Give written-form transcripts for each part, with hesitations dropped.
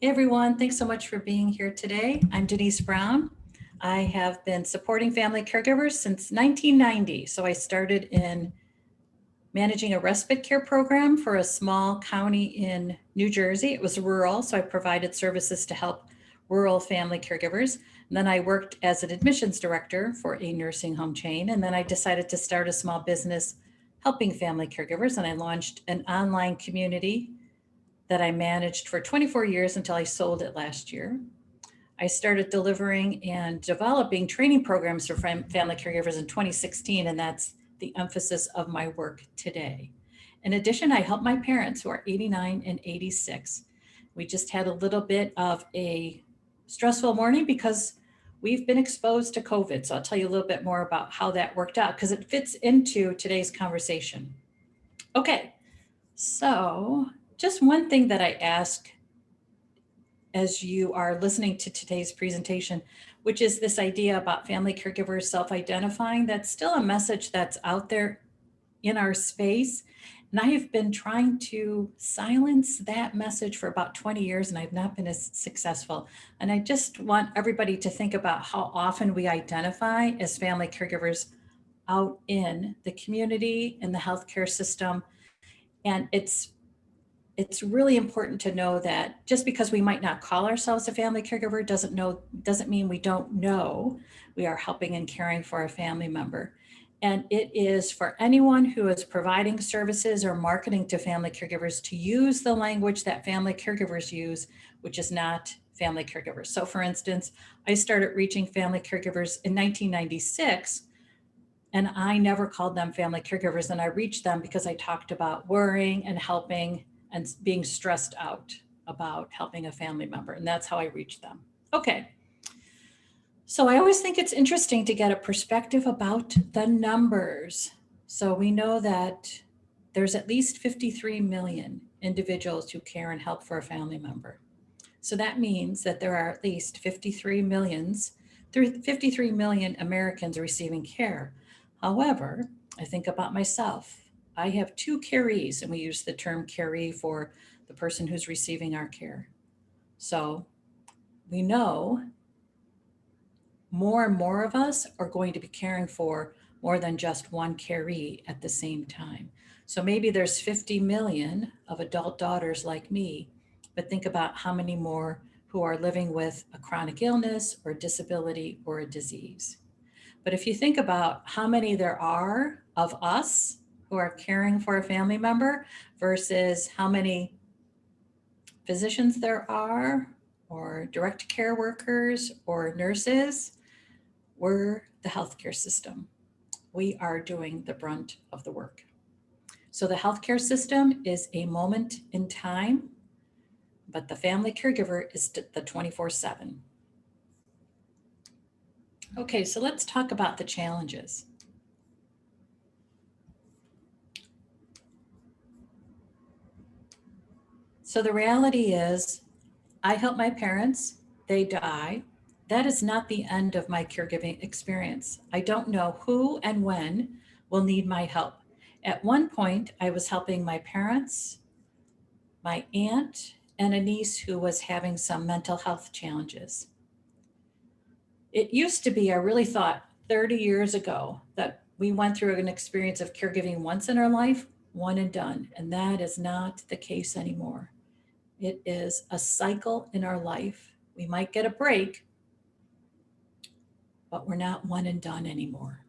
Hey everyone, thanks so much for being here today. I'm Denise Brown. I have been supporting family caregivers since 1990. So I started in managing a respite care program for a small county in New Jersey. It was rural, so I provided services to help rural family caregivers. And then I worked as an admissions director for a nursing home chain. And then I decided to start a small business helping family caregivers. And I launched an online community that I managed for 24 years until I sold it last year. I started delivering and developing training programs for family caregivers in 2016, and that's the emphasis of my work today. In addition, I help my parents who are 89 and 86. We just had a little bit of a stressful morning because we've been exposed to COVID. So I'll tell you a little bit more about how that worked out because it fits into today's conversation. Okay, so just one thing that I ask as you are listening to today's presentation, which is this idea about family caregivers self-identifying. That's still a message that's out there in our space. And I have been trying to silence that message for about 20 years and I've not been as successful. And I just want everybody to think about how often we identify as family caregivers out in the community, in the healthcare system. And it's really important to know that just because we might not call ourselves a family caregiver doesn't mean we don't know we are helping and caring for a family member. And it is for anyone who is providing services or marketing to family caregivers to use the language that family caregivers use, which is not family caregivers. So for instance, I started reaching family caregivers in 1996 and I never called them family caregivers. And I reached them because I talked about worrying and helping and being stressed out about helping a family member. And that's how I reached them. Okay. So I always think it's interesting to get a perspective about the numbers. So we know that there's at least 53 million individuals who care and help for a family member. So that means that there are at least 53 million Americans receiving care. However, I think about myself. I have two carees, and we use the term caree for the person who's receiving our care. So we know more and more of us are going to be caring for more than just one caree at the same time. So maybe there's 50 million of adult daughters like me, but think about how many more who are living with a chronic illness or disability or a disease. But if you think about how many there are of us who are caring for a family member versus how many physicians there are, or direct care workers, or nurses, we're the healthcare system. We are doing the brunt of the work. So the healthcare system is a moment in time, but the family caregiver is the 24/7. Okay, so let's talk about the challenges. So the reality is, I help my parents, they die. That is not the end of my caregiving experience. I don't know who and when will need my help. At one point, I was helping my parents, my aunt, and a niece who was having some mental health challenges. It used to be, I really thought 30 years ago, that we went through an experience of caregiving once in our life, one and done. And that is not the case anymore. It is a cycle in our life. We might get a break, but we're not one and done anymore.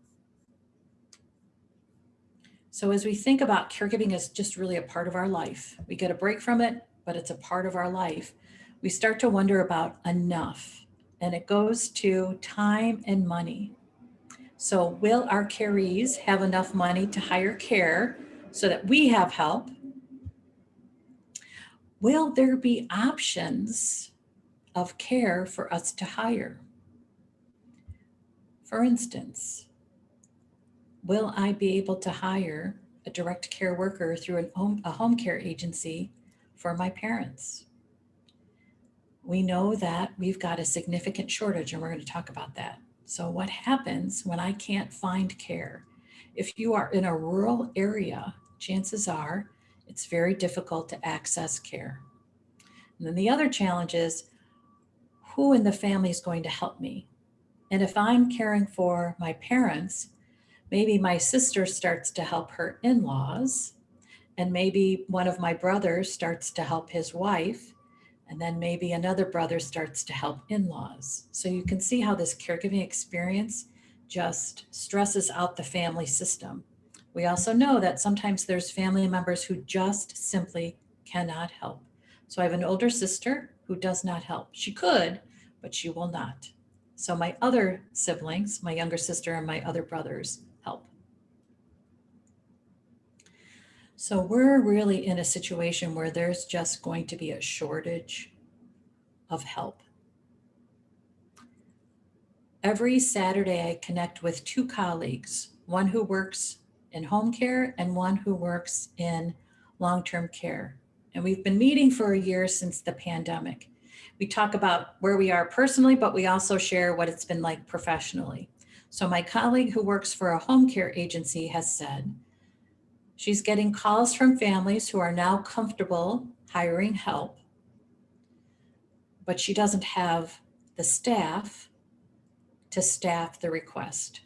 So as we think about caregiving as just really a part of our life, we get a break from it, but it's a part of our life. We start to wonder about enough, and it goes to time and money. So will our carees have enough money to hire care so that we have help? Will there be options of care for us to hire? For instance, will I be able to hire a direct care worker through a home care agency for my parents? We know that we've got a significant shortage, and we're going to talk about that. So what happens when I can't find care? If you are in a rural area, chances are it's very difficult to access care. And then the other challenge is, who in the family is going to help me? And if I'm caring for my parents, maybe my sister starts to help her in-laws, and maybe one of my brothers starts to help his wife, and then maybe another brother starts to help in-laws. So you can see how this caregiving experience just stresses out the family system. We also know that sometimes there's family members who just simply cannot help. So I have an older sister who does not help. She could, but she will not. So my other siblings, my younger sister and my other brothers, help. So we're really in a situation where there's just going to be a shortage of help. Every Saturday, I connect with two colleagues, one who works in home care and one who works in long-term care. And we've been meeting for a year since the pandemic. We talk about where we are personally, but we also share what it's been like professionally. So my colleague who works for a home care agency has said she's getting calls from families who are now comfortable hiring help, but she doesn't have the staff to staff the request.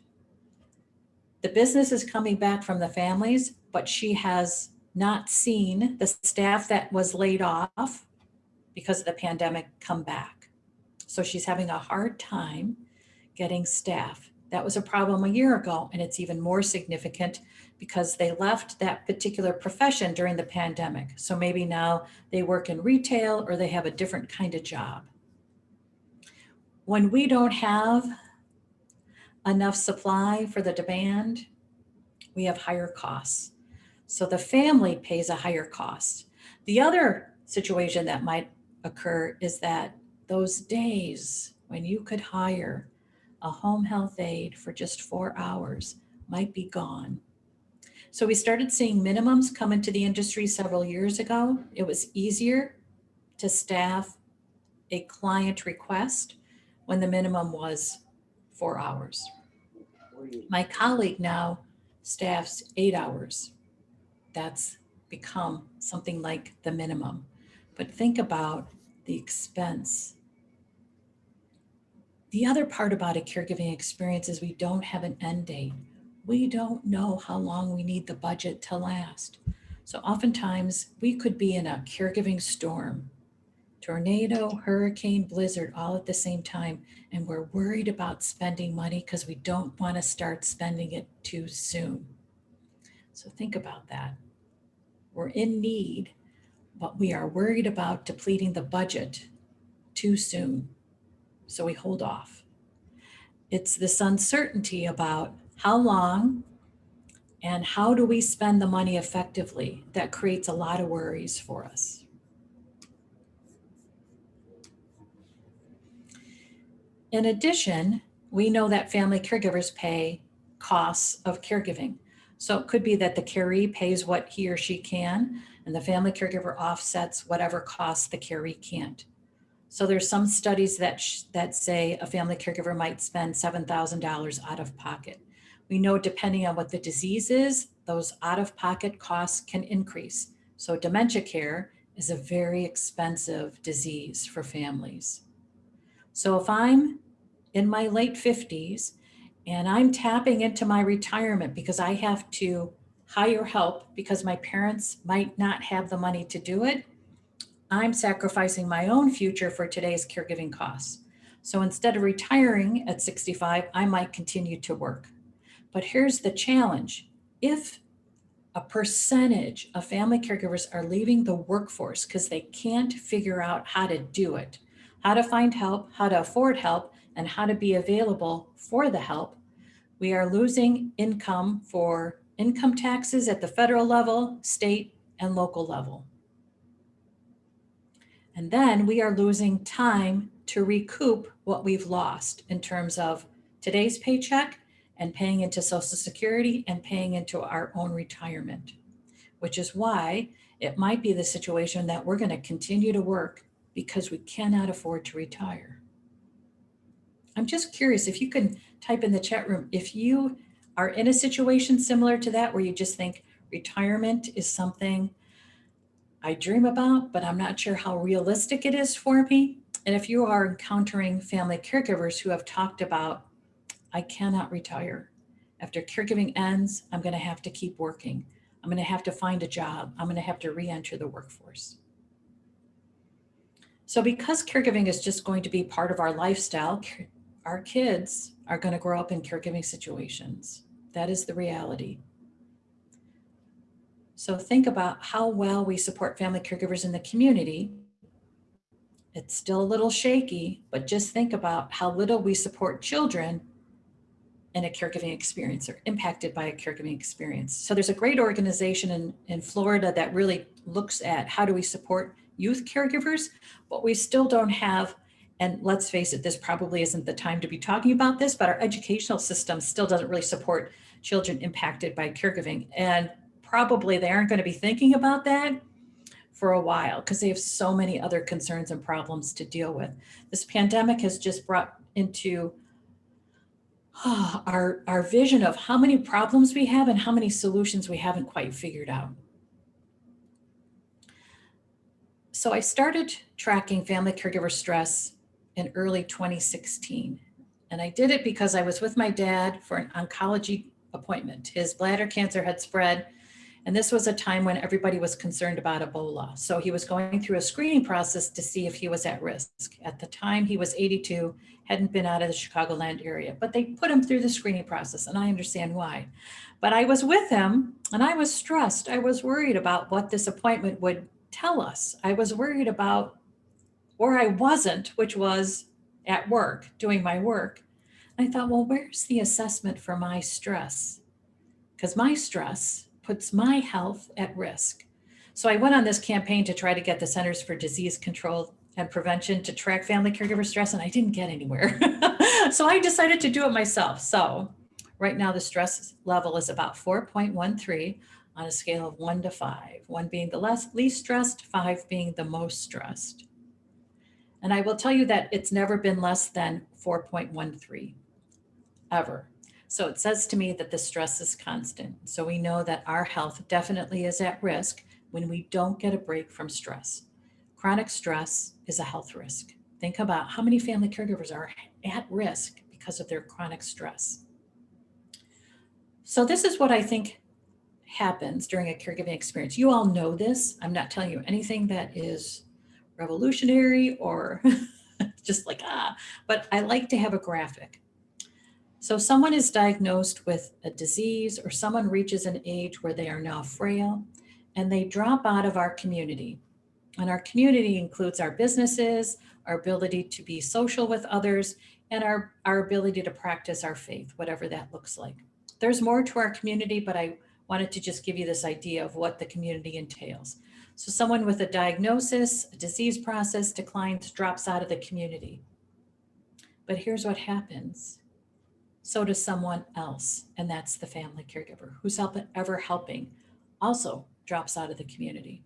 The business is coming back from the families, but she has not seen the staff that was laid off because of the pandemic come back. So she's having a hard time getting staff. That was a problem a year ago, and it's even more significant because they left that particular profession during the pandemic. So maybe now they work in retail or they have a different kind of job. When we don't have enough supply for the demand, we have higher costs. So the family pays a higher cost. The other situation that might occur is that those days when you could hire a home health aide for just 4 hours might be gone. So we started seeing minimums come into the industry several years ago. It was easier to staff a client request when the minimum was 4 hours. My colleague now staffs 8 hours. That's become something like the minimum. But think about the expense. The other part about a caregiving experience is we don't have an end date. We don't know how long we need the budget to last. So oftentimes we could be in a caregiving storm, tornado, hurricane, blizzard, all at the same time. And we're worried about spending money because we don't want to start spending it too soon. So think about that. We're in need, but we are worried about depleting the budget too soon. So we hold off. It's this uncertainty about how long and how do we spend the money effectively that creates a lot of worries for us. In addition, we know that family caregivers pay costs of caregiving. So it could be that the caree pays what he or she can, and the family caregiver offsets whatever costs the caree can't. So there's some studies that say a family caregiver might spend $7,000 out of pocket. We know depending on what the disease is, those out-of-pocket costs can increase. So dementia care is a very expensive disease for families. So if I'm in my late 50s and I'm tapping into my retirement because I have to hire help because my parents might not have the money to do it, I'm sacrificing my own future for today's caregiving costs. So instead of retiring at 65, I might continue to work. But here's the challenge. If a percentage of family caregivers are leaving the workforce because they can't figure out how to do it, how to find help, how to afford help, and how to be available for the help, we are losing income for income taxes at the federal level, state, and local level. And then we are losing time to recoup what we've lost in terms of today's paycheck and paying into Social Security and paying into our own retirement, which is why it might be the situation that we're going to continue to work because we cannot afford to retire. I'm just curious if you can type in the chat room, if you are in a situation similar to that where you just think retirement is something I dream about, but I'm not sure how realistic it is for me. And if you are encountering family caregivers who have talked about, I cannot retire. After caregiving ends, I'm going to have to keep working. I'm going to have to find a job. I'm going to have to re enter the workforce. So, because caregiving is just going to be part of our lifestyle, our kids are going to grow up in caregiving situations. That is the reality. So, think about how well we support family caregivers in the community. It's still a little shaky, but just think about how little we support children in a caregiving experience or impacted by a caregiving experience. So there's a great organization in Florida that really looks at how do we support youth caregivers, but we still don't have, and let's face it, this probably isn't the time to be talking about this, but our educational system still doesn't really support children impacted by caregiving. And probably they aren't going to be thinking about that for a while because they have so many other concerns and problems to deal with. This pandemic has just brought into our vision of how many problems we have and how many solutions we haven't quite figured out. So I started tracking family caregiver stress in early 2016. And I did it because I was with my dad for an oncology appointment. His bladder cancer had spread, and this was a time when everybody was concerned about Ebola. So he was going through a screening process to see if he was at risk. At the time, he was 82, hadn't been out of the Chicagoland area, but they put him through the screening process, and I understand why. But I was with him, and I was stressed. I was worried about what this appointment would tell us. I was worried about where I wasn't, which was at work, doing my work. And I thought, well, where's the assessment for my stress? Because my stress puts my health at risk. So I went on this campaign to try to get the Centers for Disease Control and Prevention to track family caregiver stress, and I didn't get anywhere. So I decided to do it myself. So right now the stress level is about 4.13 on a scale of 1 to 5, 1 being the least stressed, 5 being the most stressed. And I will tell you that it's never been less than 4.13, ever. So it says to me that the stress is constant. So we know that our health definitely is at risk when we don't get a break from stress. Chronic stress is a health risk. Think about how many family caregivers are at risk because of their chronic stress. So this is what I think happens during a caregiving experience. You all know this. I'm not telling you anything that is revolutionary or just like, but I like to have a graphic. So someone is diagnosed with a disease or someone reaches an age where they are now frail and they drop out of our community. And our community includes our businesses, our ability to be social with others, and our ability to practice our faith, whatever that looks like. There's more to our community, but I wanted to just give you this idea of what the community entails. So someone with a diagnosis, a disease process declines, drops out of the community. But here's what happens. So does someone else, and that's the family caregiver who's ever helping, also drops out of the community.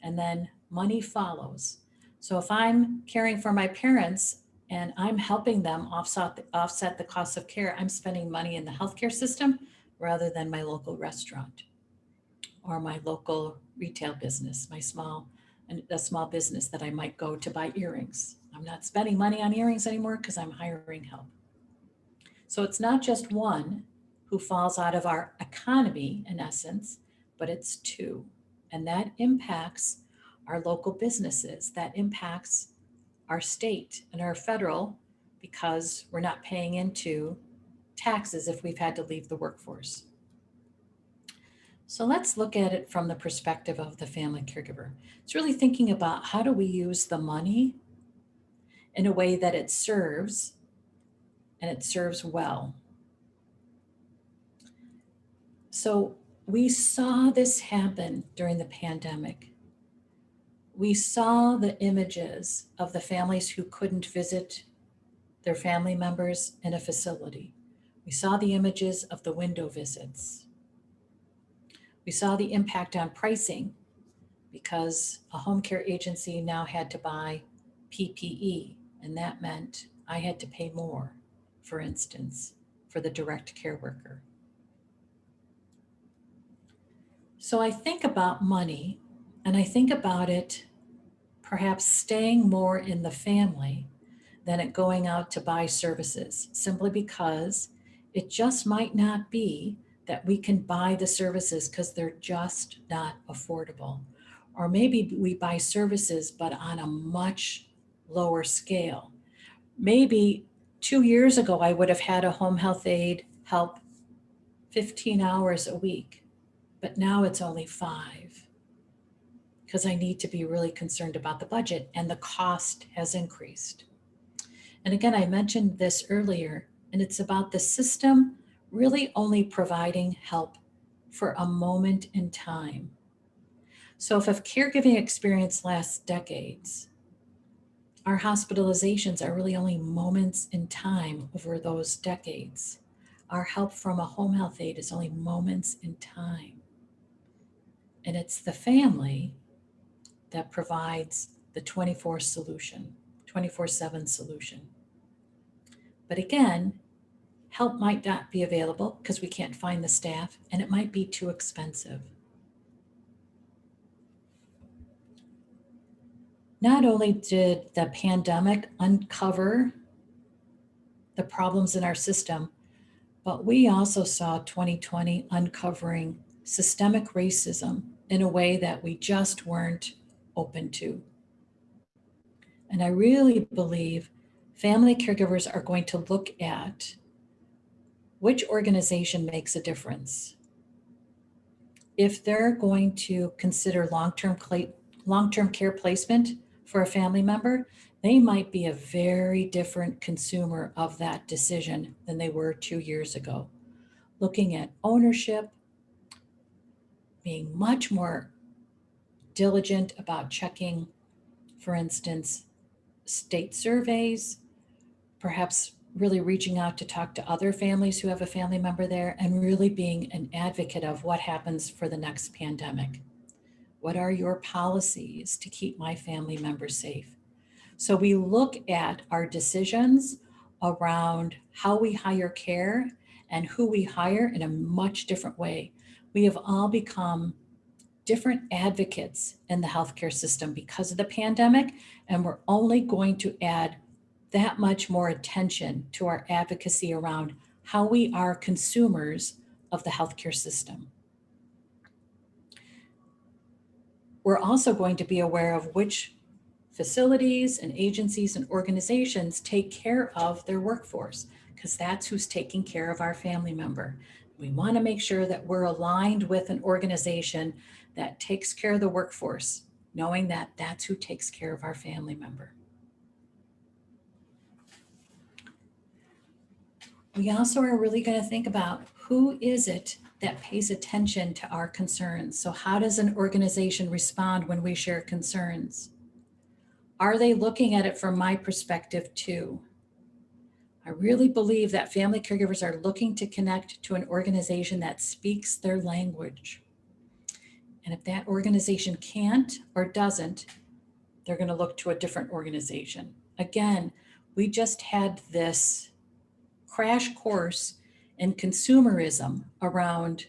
And then money follows. So if I'm caring for my parents and I'm helping them offset the cost of care, I'm spending money in the healthcare system rather than my local restaurant or my local retail business, a small business that I might go to buy earrings. I'm not spending money on earrings anymore because I'm hiring help. So it's not just one who falls out of our economy, in essence, but it's two. And that impacts our local businesses, that impacts our state and our federal, because we're not paying into taxes if we've had to leave the workforce. So let's look at it from the perspective of the family caregiver. It's really thinking about how do we use the money in a way that it serves, and it serves well. So we saw this happen during the pandemic. We saw the images of the families who couldn't visit their family members in a facility. We saw the images of the window visits. We saw the impact on pricing because a home care agency now had to buy PPE, and that meant I had to pay more, for instance, for the direct care worker. So I think about money And I think about it perhaps staying more in the family than it going out to buy services, simply because it just might not be that we can buy the services because they're just not affordable. Or maybe we buy services, but on a much lower scale. Maybe 2 years ago, I would have had a home health aide help 15 hours a week, but now it's only 5 because I need to be really concerned about the budget and the cost has increased. And again, I mentioned this earlier, and it's about the system really only providing help for a moment in time. So if a caregiving experience lasts decades, our hospitalizations are really only moments in time over those decades. Our help from a home health aide is only moments in time. And it's the family that provides the 24/7 solution. But again, help might not be available because we can't find the staff, and it might be too expensive. Not only did the pandemic uncover the problems in our system, but we also saw 2020 uncovering systemic racism in a way that we just weren't open to. And I really believe family caregivers are going to look at which organization makes a difference. If they're going to consider long-term care placement for a family member, they might be a very different consumer of that decision than they were 2 years ago. Looking at ownership, being much more diligent about checking, for instance, state surveys, perhaps really reaching out to talk to other families who have a family member there, and really being an advocate of what happens for the next pandemic. What are your policies to keep my family members safe? So we look at our decisions around how we hire care and who we hire in a much different way. We have all become different advocates in the healthcare system because of the pandemic, and we're only going to add that much more attention to our advocacy around how we are consumers of the healthcare system. We're also going to be aware of which facilities and agencies and organizations take care of their workforce, because that's who's taking care of our family member. We want to make sure that we're aligned with an organization that takes care of the workforce, knowing that that's who takes care of our family member. We also are really going to think about who is it that pays attention to our concerns. So how does an organization respond when we share concerns? Are they looking at it from my perspective too? I really believe that family caregivers are looking to connect to an organization that speaks their language. And if that organization can't or doesn't, they're going to look to a different organization. Again, we just had this crash course in consumerism around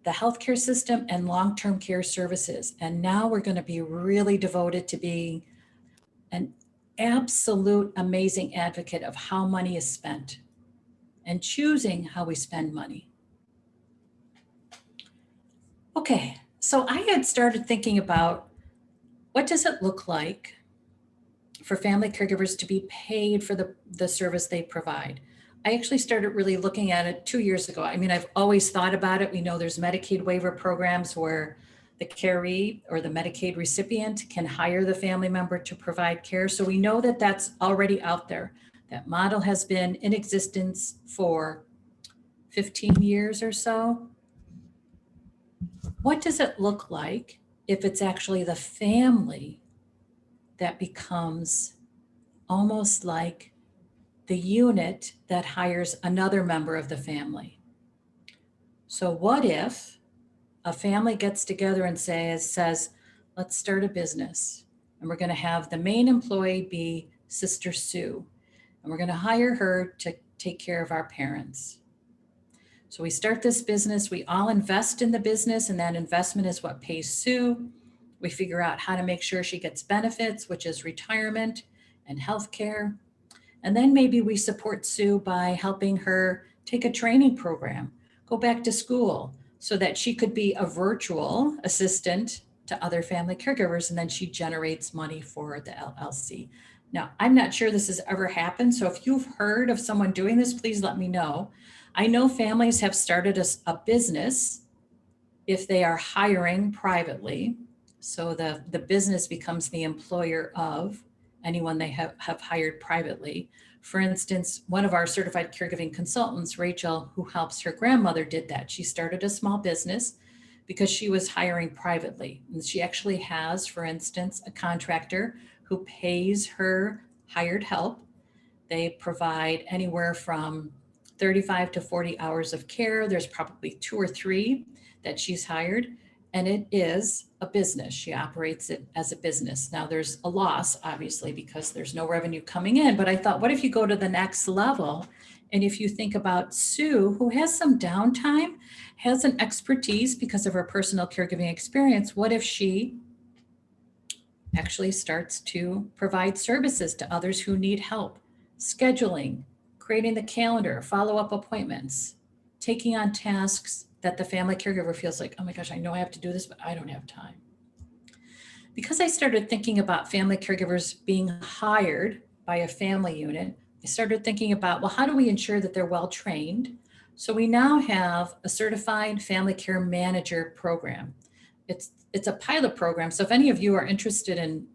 the healthcare system and long-term care services. And now we're going to be really devoted to being an absolute amazing advocate of how money is spent and choosing how we spend money. Okay, so I had started thinking about what does it look like for family caregivers to be paid for the service they provide. I actually started really looking at it 2 years ago. I mean, I've always thought about it. We know there's Medicaid waiver programs where the caree or the Medicaid recipient can hire the family member to provide care. So we know that that's already out there. That model has been in existence for 15 years or so. What does it look like if it's actually the family that becomes almost like the unit that hires another member of the family? So what if a family gets together and says, let's start a business, and we're going to have the main employee be Sister Sue, and we're going to hire her to take care of our parents. So we start this business, we all invest in the business, and that investment is what pays Sue. We figure out how to make sure she gets benefits, which is retirement and health care. And then maybe we support Sue by helping her take a training program, go back to school so that she could be a virtual assistant to other family caregivers. And then she generates money for the LLC. Now, I'm not sure this has ever happened. So if you've heard of someone doing this, please let me know. I know families have started a business if they are hiring privately. So the business becomes the employer of anyone they have hired privately. For instance, one of our certified caregiving consultants, Rachel, who helps her grandmother, did that. She started a small business because she was hiring privately. And she actually has, for instance, a contractor who pays her hired help. They provide anywhere from 35 to 40 hours of care. There's probably 2 or 3 that she's hired, and it is a business. She operates it as a business. Now there's a loss, obviously, because there's no revenue coming in, but I thought, what if you go to the next level? And if you think about Sue, who has some downtime, has an expertise because of her personal caregiving experience, what if she actually starts to provide services to others who need help, scheduling, creating the calendar, follow-up appointments, taking on tasks that the family caregiver feels like, oh my gosh, I know I have to do this, but I don't have time. Because I started thinking about family caregivers being hired by a family unit, I started thinking about, well, how do we ensure that they're well trained? So we now have a certified family care manager program. It's a pilot program. So if any of you are interested in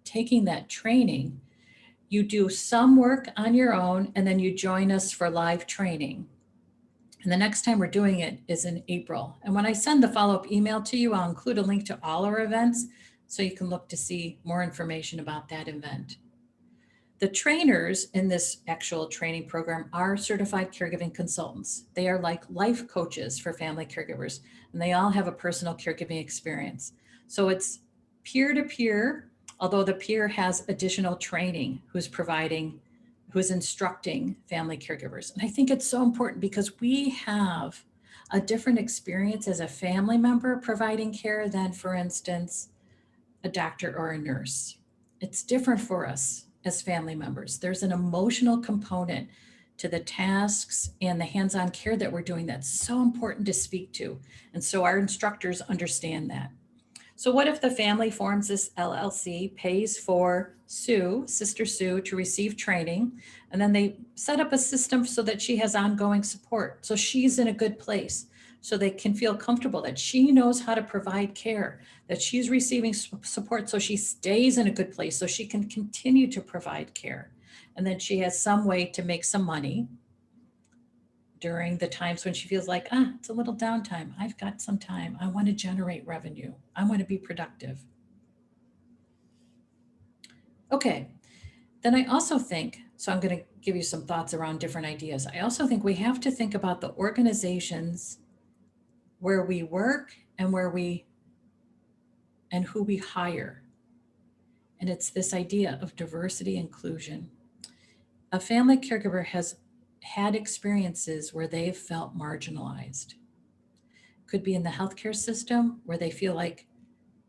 taking that training, you do some work on your own and then you join us for live training. And the next time we're doing it is in April. And when I send the follow-up email to you, I'll include a link to all our events so you can look to see more information about that event. The trainers in this actual training program are certified caregiving consultants. They are like life coaches for family caregivers, and they all have a personal caregiving experience. So it's peer-to-peer, although the peer has additional training who's instructing family caregivers. And I think it's so important because we have a different experience as a family member providing care than, for instance, a doctor or a nurse. It's different for us as family members. There's an emotional component to the tasks and the hands-on care that we're doing that's so important to speak to. And so our instructors understand that. So what if the family forms this LLC, pays for Sue, Sister Sue, to receive training, and then they set up a system so that she has ongoing support. So she's in a good place, so they can feel comfortable that she knows how to provide care, that she's receiving support so she stays in a good place, so she can continue to provide care. And then she has some way to make some money during the times when she feels like, it's a little downtime. I've got some time. I want to generate revenue. I want to be productive. Okay, then I also think, so I'm going to give you some thoughts around different ideas. I also think we have to think about the organizations where we work and who we hire. And it's this idea of diversity inclusion. A family caregiver has had experiences where they've felt marginalized. Could be in the healthcare system where they feel like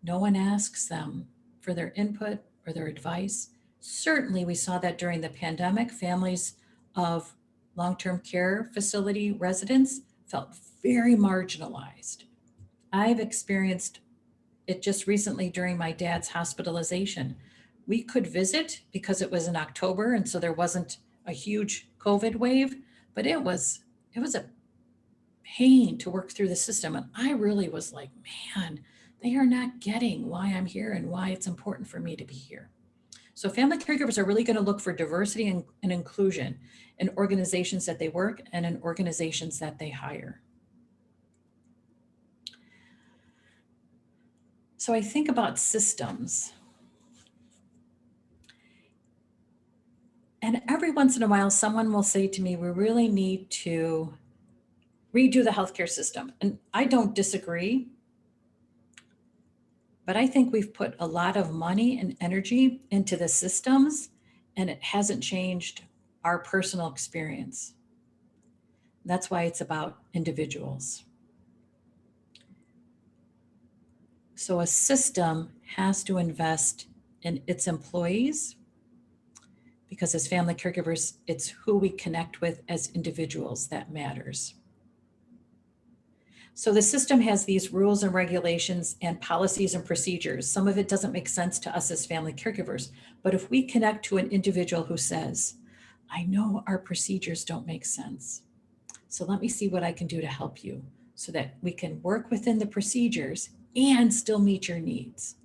no one asks them for their input or their advice. Certainly, we saw that during the pandemic. Families of long-term care facility residents felt very marginalized. I've experienced it just recently during my dad's hospitalization. We could visit because it was in October, and so there wasn't a huge COVID wave, but it was a pain to work through the system. And I really was like, man, they are not getting why I'm here and why it's important for me to be here. So family caregivers are really going to look for diversity and inclusion in organizations that they work and in organizations that they hire. So I think about systems. And every once in a while, someone will say to me, we really need to redo the healthcare system. And I don't disagree, but I think we've put a lot of money and energy into the systems, and it hasn't changed our personal experience. That's why it's about individuals. So a system has to invest in its employees because as family caregivers, it's who we connect with as individuals that matters. So the system has these rules and regulations and policies and procedures. Some of it doesn't make sense to us as family caregivers, but if we connect to an individual who says, I know our procedures don't make sense, so let me see what I can do to help you so that we can work within the procedures and still meet your needs.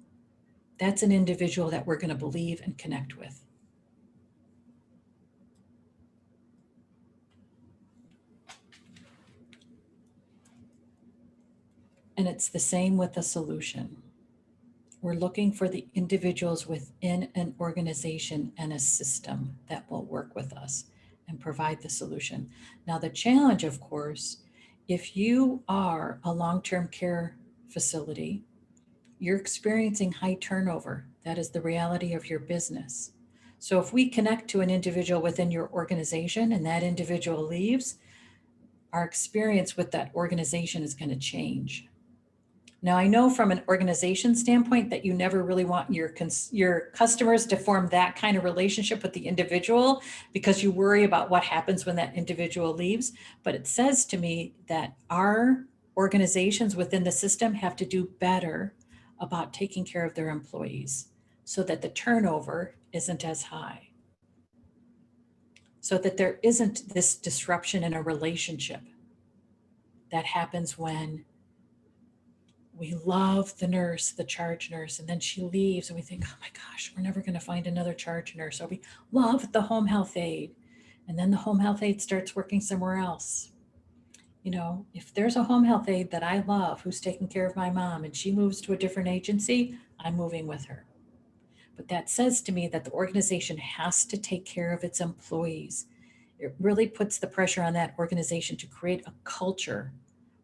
That's an individual that we're going to believe and connect with. And it's the same with the solution. We're looking for the individuals within an organization and a system that will work with us and provide the solution. Now, the challenge, of course, if you are a long-term care facility, you're experiencing high turnover. That is the reality of your business. So if we connect to an individual within your organization and that individual leaves, our experience with that organization is going to change. Now, I know from an organization standpoint that you never really want your customers to form that kind of relationship with the individual because you worry about what happens when that individual leaves. But it says to me that our organizations within the system have to do better about taking care of their employees so that the turnover isn't as high, so that there isn't this disruption in a relationship that happens when we love the nurse, the charge nurse, and then she leaves and we think, oh my gosh, we're never going to find another charge nurse. Or we love the home health aide, and then the home health aide starts working somewhere else. You know, if there's a home health aide that I love who's taking care of my mom and she moves to a different agency, I'm moving with her. But that says to me that the organization has to take care of its employees. It really puts the pressure on that organization to create a culture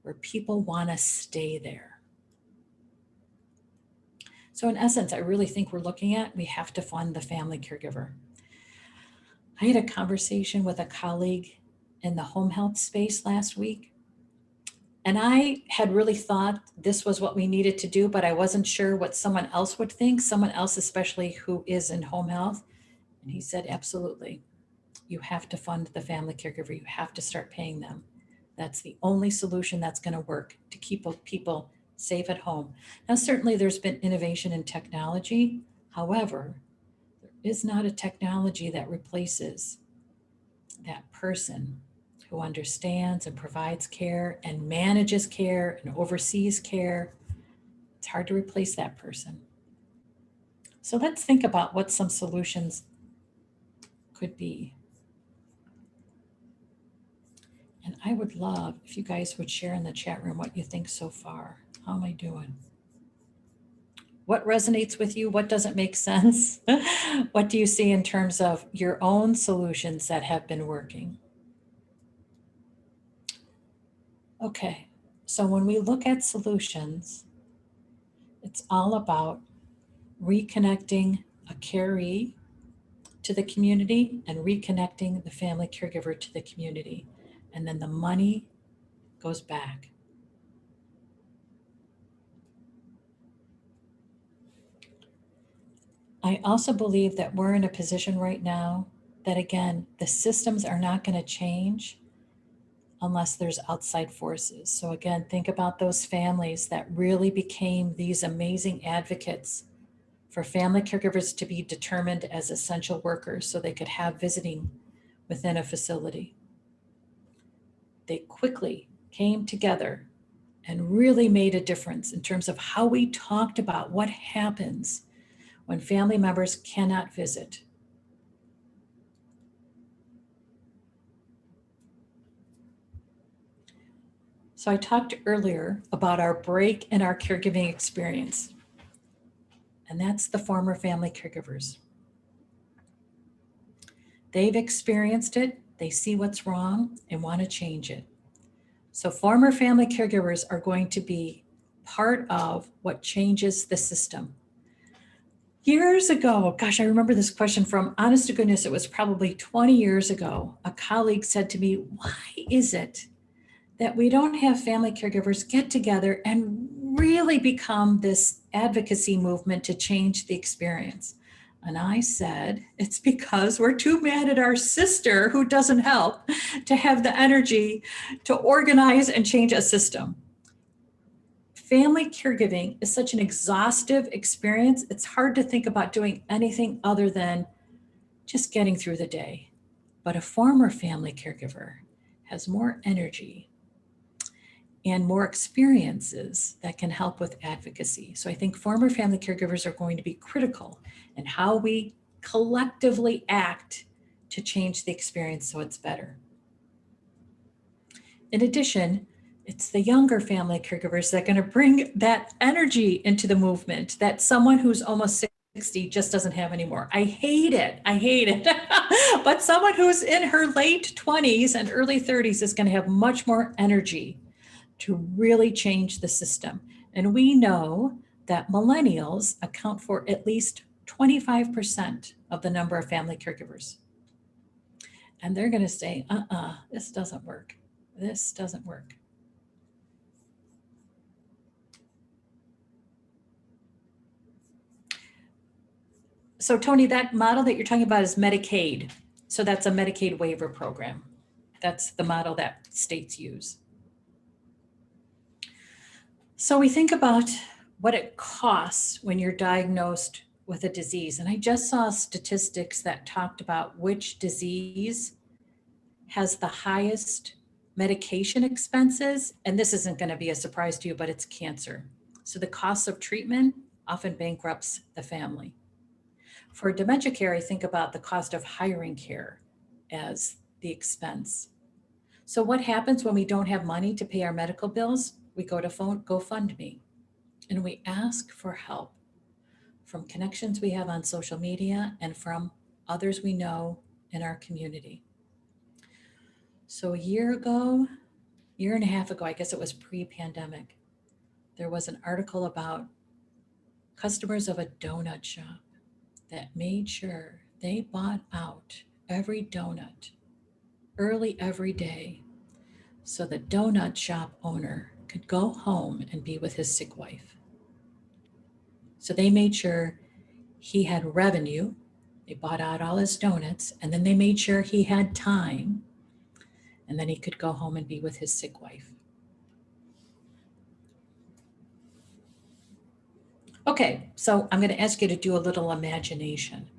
where people want to stay there. So in essence, I really think we're looking at, we have to fund the family caregiver. I had a conversation with a colleague in the home health space last week, and I had really thought this was what we needed to do, but I wasn't sure what someone else would think, someone else especially who is in home health. And he said, absolutely, you have to fund the family caregiver. You have to start paying them. That's the only solution that's going to work to keep people safe at home. Now, certainly there's been innovation in technology. However, there is not a technology that replaces that person who understands and provides care and manages care and oversees care. It's hard to replace that person. So let's think about what some solutions could be. And I would love if you guys would share in the chat room what you think so far. How am I doing? What resonates with you? What doesn't make sense? What do you see in terms of your own solutions that have been working? Okay, so when we look at solutions, it's all about reconnecting a caree to the community and reconnecting the family caregiver to the community. And then the money goes back. I also believe that we're in a position right now that, again, the systems are not going to change unless there's outside forces. So again, think about those families that really became these amazing advocates for family caregivers to be determined as essential workers so they could have visiting within a facility. They quickly came together and really made a difference in terms of how we talked about what happens when family members cannot visit. So I talked earlier about our break in our caregiving experience, and that's the former family caregivers. They've experienced it, they see what's wrong and want to change it. So former family caregivers are going to be part of what changes the system. Years ago, gosh, I remember this question from, honest to goodness, it was probably 20 years ago. A colleague said to me, why is it that we don't have family caregivers get together and really become this advocacy movement to change the experience. And I said, it's because we're too mad at our sister who doesn't help to have the energy to organize and change a system. Family caregiving is such an exhaustive experience. It's hard to think about doing anything other than just getting through the day. But a former family caregiver has more energy and more experiences that can help with advocacy. So I think former family caregivers are going to be critical in how we collectively act to change the experience so it's better. In addition, it's the younger family caregivers that are going to bring that energy into the movement that someone who's almost 60 just doesn't have anymore. I hate it. But someone who's in her late 20s and early 30s is going to have much more energy to really change the system. And we know that millennials account for at least 25% of the number of family caregivers. And they're going to say, this doesn't work. This doesn't work. So Tony, that model that you're talking about is Medicaid. So that's a Medicaid waiver program. That's the model that states use. So we think about what it costs when you're diagnosed with a disease. And I just saw statistics that talked about which disease has the highest medication expenses. And this isn't going to be a surprise to you, but it's cancer. So the cost of treatment often bankrupts the family. For dementia care, I think about the cost of hiring care as the expense. So what happens when we don't have money to pay our medical bills? We go to GoFundMe and we ask for help from connections we have on social media and from others we know in our community. So a year and a half ago, I guess it was pre-pandemic, there was an article about customers of a donut shop that made sure they bought out every donut early every day so the donut shop owner could go home and be with his sick wife. So they made sure he had revenue. They bought out all his donuts, and then they made sure he had time, and then he could go home and be with his sick wife. Okay, so I'm going to ask you to do a little imagination.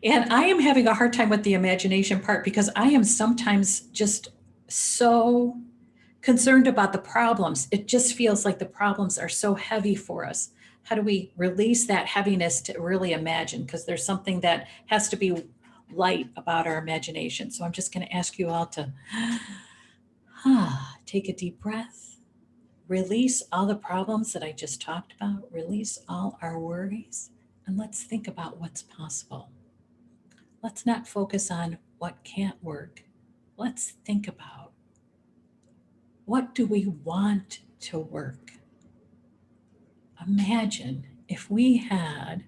And I am having a hard time with the imagination part because I am sometimes just so concerned about the problems. It just feels like the problems are so heavy for us. How do we release that heaviness to really imagine? Because there's something that has to be light about our imagination. So I'm just going to ask you all to take a deep breath, release all the problems that I just talked about, release all our worries, and let's think about what's possible. Let's not focus on what can't work. Let's think about what do we want to work? Imagine if we had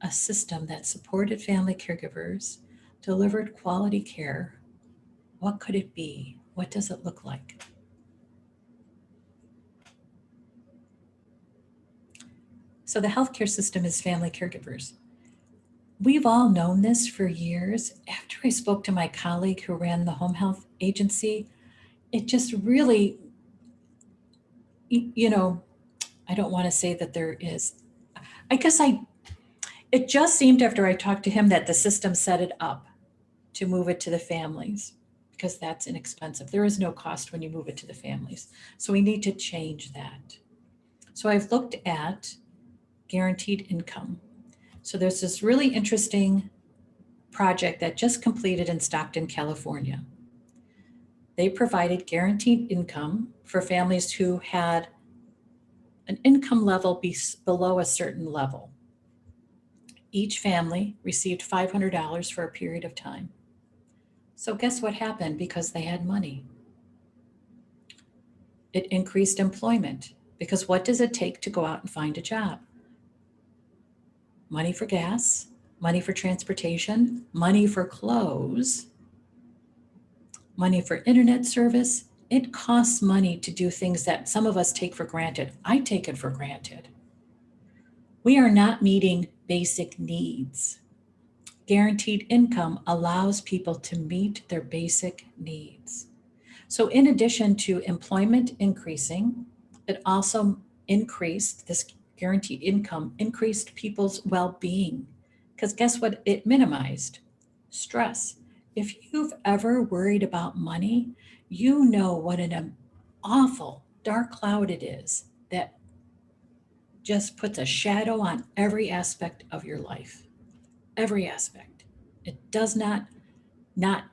a system that supported family caregivers, delivered quality care. What could it be? What does it look like? So the healthcare system is family caregivers. We've all known this for years. After I spoke to my colleague who ran the home health agency, it just really, I don't want to say that there is, it just seemed after I talked to him that the system set it up to move it to the families because that's inexpensive. There is no cost when you move it to the families. So we need to change that. So I've looked at guaranteed income. So there's this really interesting project that just completed in Stockton, California. They provided guaranteed income for families who had an income level below a certain level. Each family received $500 for a period of time. So guess what happened because they had money? It increased employment because what does it take to go out and find a job? Money for gas, money for transportation, money for clothes, money for internet service, It costs money to do things that some of us take for granted. I take it for granted. We are not meeting basic needs. Guaranteed income allows people to meet their basic needs. So, in addition to employment increasing, it also increased this guaranteed income, increased people's well being. Because guess what? It minimized stress. If you've ever worried about money, you know what an awful dark cloud it is that just puts a shadow on every aspect of your life. Every aspect. It does not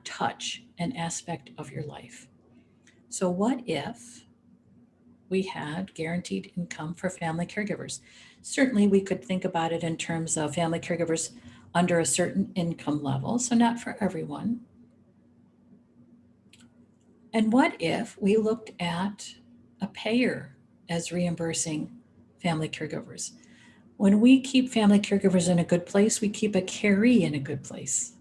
touch an aspect of your life. So, what if we had guaranteed income for family caregivers? Certainly, we could think about it in terms of family caregivers under a certain income level, so not for everyone. And what if we looked at a payer as reimbursing family caregivers? When we keep family caregivers in a good place, we keep a caree in a good place.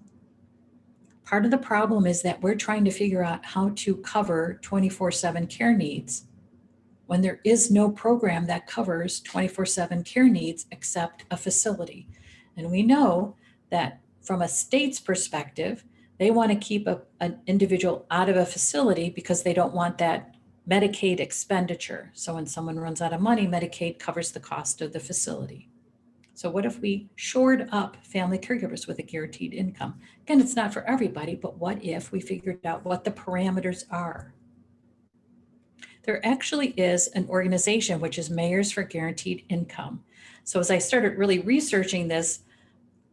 Part of the problem is that we're trying to figure out how to cover 24/7 care needs when there is no program that covers 24/7 care needs except a facility. And we know that from a state's perspective, they want to keep an individual out of a facility because they don't want that Medicaid expenditure. So when someone runs out of money, Medicaid covers the cost of the facility. So what if we shored up family caregivers with a guaranteed income? Again, it's not for everybody, but what if we figured out what the parameters are? There actually is an organization which is Mayors for Guaranteed Income. So as I started really researching this,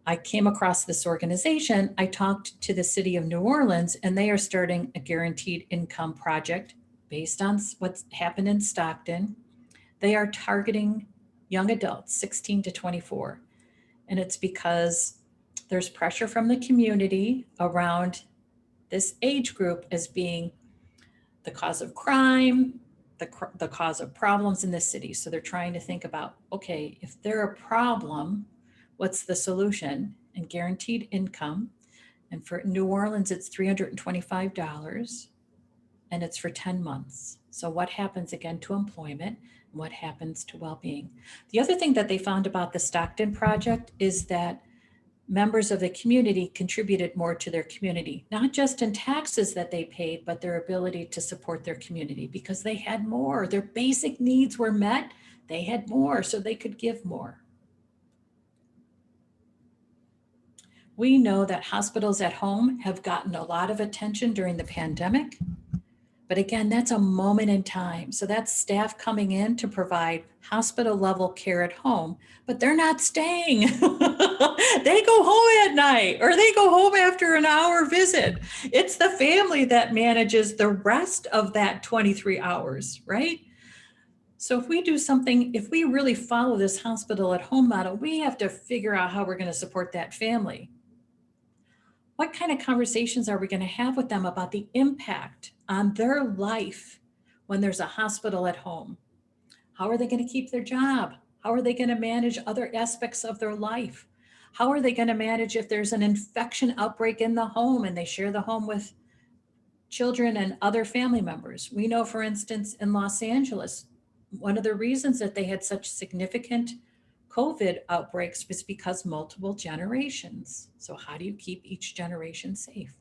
I came across this organization. I talked to the city of New Orleans, and they are starting a guaranteed income project based on what's happened in Stockton. They are targeting young adults, 16 to 24. And it's because there's pressure from the community around this age group as being the cause of crime, the cause of problems in the city. So they're trying to think about, okay, if they're a problem, what's the solution? And guaranteed income. And for New Orleans, it's $325 and it's for 10 months. So what happens again to employment? What happens to well-being? The other thing that they found about the Stockton project is that members of the community contributed more to their community, not just in taxes that they paid, but their ability to support their community because they had more. Their basic needs were met. They had more, so they could give more. We know that hospitals at home have gotten a lot of attention during the pandemic. But again, that's a moment in time. So that's staff coming in to provide hospital level care at home, but they're not staying. They go home at night or they go home after an hour visit. It's the family that manages the rest of that 23 hours, right? So if we do something, if we really follow this hospital at home model, we have to figure out how we're going to support that family. What kind of conversations are we going to have with them about the impact on their life when there's a hospital at home? How are they going to keep their job? How are they going to manage other aspects of their life? How are they going to manage if there's an infection outbreak in the home and they share the home with children and other family members? We know, for instance, in Los Angeles, one of the reasons that they had such significant COVID outbreaks was because multiple generations. So how do you keep each generation safe?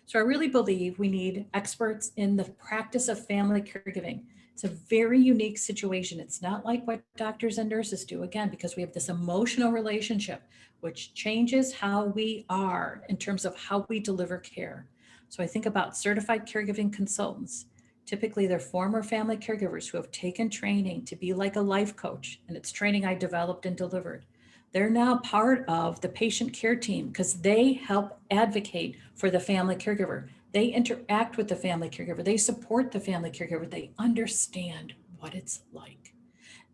So I really believe we need experts in the practice of family caregiving. It's a very unique situation. It's not like what doctors and nurses do, again, because we have this emotional relationship, which changes how we are in terms of how we deliver care. So I think about certified caregiving consultants. Typically, they're former family caregivers who have taken training to be like a life coach, and it's training I developed and delivered. They're now part of the patient care team because they help advocate for the family caregiver. They interact with the family caregiver. They support the family caregiver. They understand what it's like.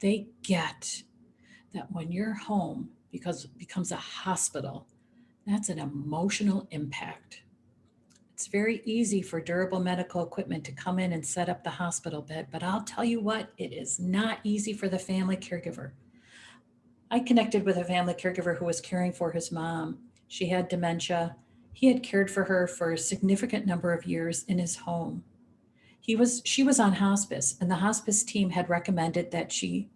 They get that when your home becomes a hospital, that's an emotional impact. It's very easy for durable medical equipment to come in and set up the hospital bed, but I'll tell you what, it is not easy for the family caregiver. I connected with a family caregiver who was caring for his mom. She had dementia. He had cared for her for a significant number of years in his home. She was on hospice, and the hospice team had recommended that she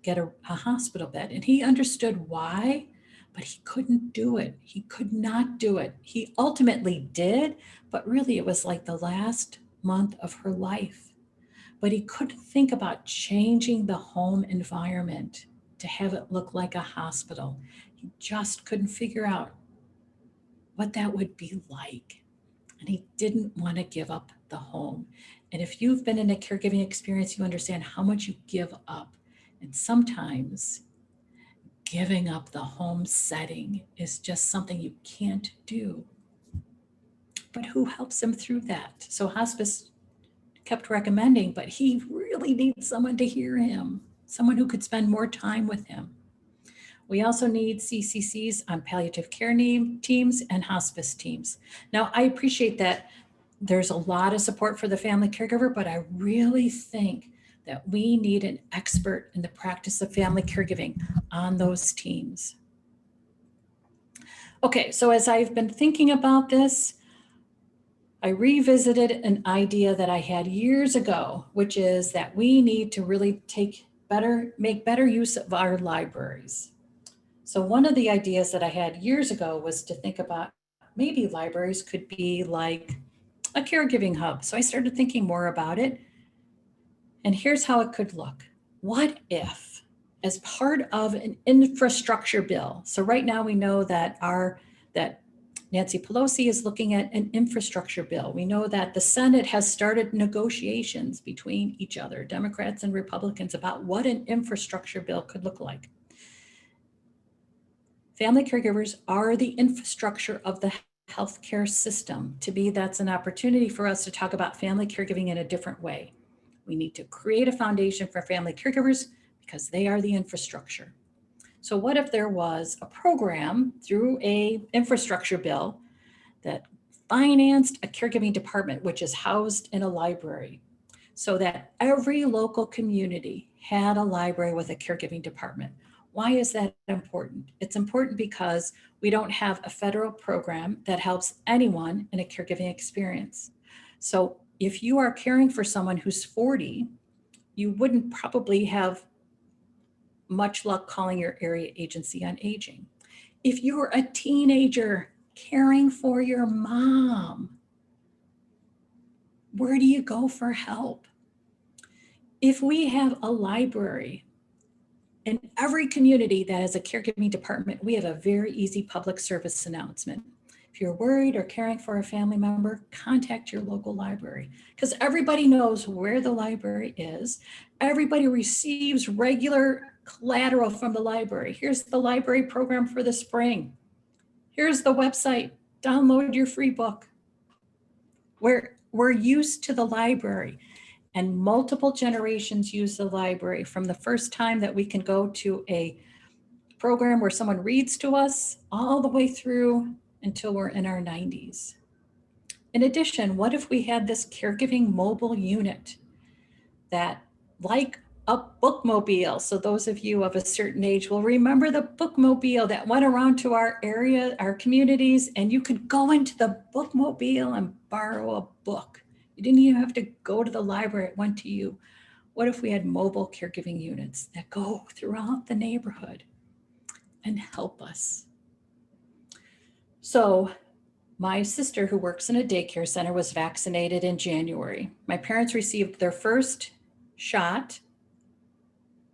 get a hospital bed, and he understood why, but he couldn't do it. He could not do it. He ultimately did, but really it was like the last month of her life. But he couldn't think about changing the home environment to have it look like a hospital. He just couldn't figure out what that would be like. And he didn't want to give up the home. And if you've been in a caregiving experience, you understand how much you give up. And sometimes giving up the home setting is just something you can't do. But who helps him through that? So hospice kept recommending, but he really needs someone to hear him, someone who could spend more time with him. We also need CCCs on palliative care teams and hospice teams. Now, I appreciate that there's a lot of support for the family caregiver, but I really think that we need an expert in the practice of family caregiving on those teams. Okay, so as I've been thinking about this, I revisited an idea that I had years ago, which is that we need to really make better use of our libraries. So one of the ideas that I had years ago was to think about maybe libraries could be like a caregiving hub. So I started thinking more about it. And here's how it could look. What if, as part of an infrastructure bill, so right now we know that Nancy Pelosi is looking at an infrastructure bill. We know that the Senate has started negotiations between each other, Democrats and Republicans, about what an infrastructure bill could look like. Family caregivers are the infrastructure of the healthcare system. To me, that's an opportunity for us to talk about family caregiving in a different way. We need to create a foundation for family caregivers because they are the infrastructure. So what if there was a program through a infrastructure bill that financed a caregiving department, which is housed in a library, so that every local community had a library with a caregiving department? Why is that important? It's important because we don't have a federal program that helps anyone in a caregiving experience. So if you are caring for someone who's 40, you wouldn't probably have much luck calling your area agency on aging. If you're a teenager caring for your mom, where do you go for help? If we have a library in every community that has a caregiving department, we have a very easy public service announcement. If you're worried or caring for a family member, contact your local library because everybody knows where the library is. Everybody receives regular collateral from the library. Here's the library program for the spring. Here's the website. Download your free book. We're used to the library, and multiple generations use the library from the first time that we can go to a program where someone reads to us all the way through until we're in our 90s. In addition, what if we had this caregiving mobile unit that, like a bookmobile, so those of you of a certain age will remember the bookmobile that went around to our area, our communities, and you could go into the bookmobile and borrow a book. You didn't even have to go to the library, it went to you. What if we had mobile caregiving units that go throughout the neighborhood and help us? So my sister, who works in a daycare center, was vaccinated in January. My parents received their first shot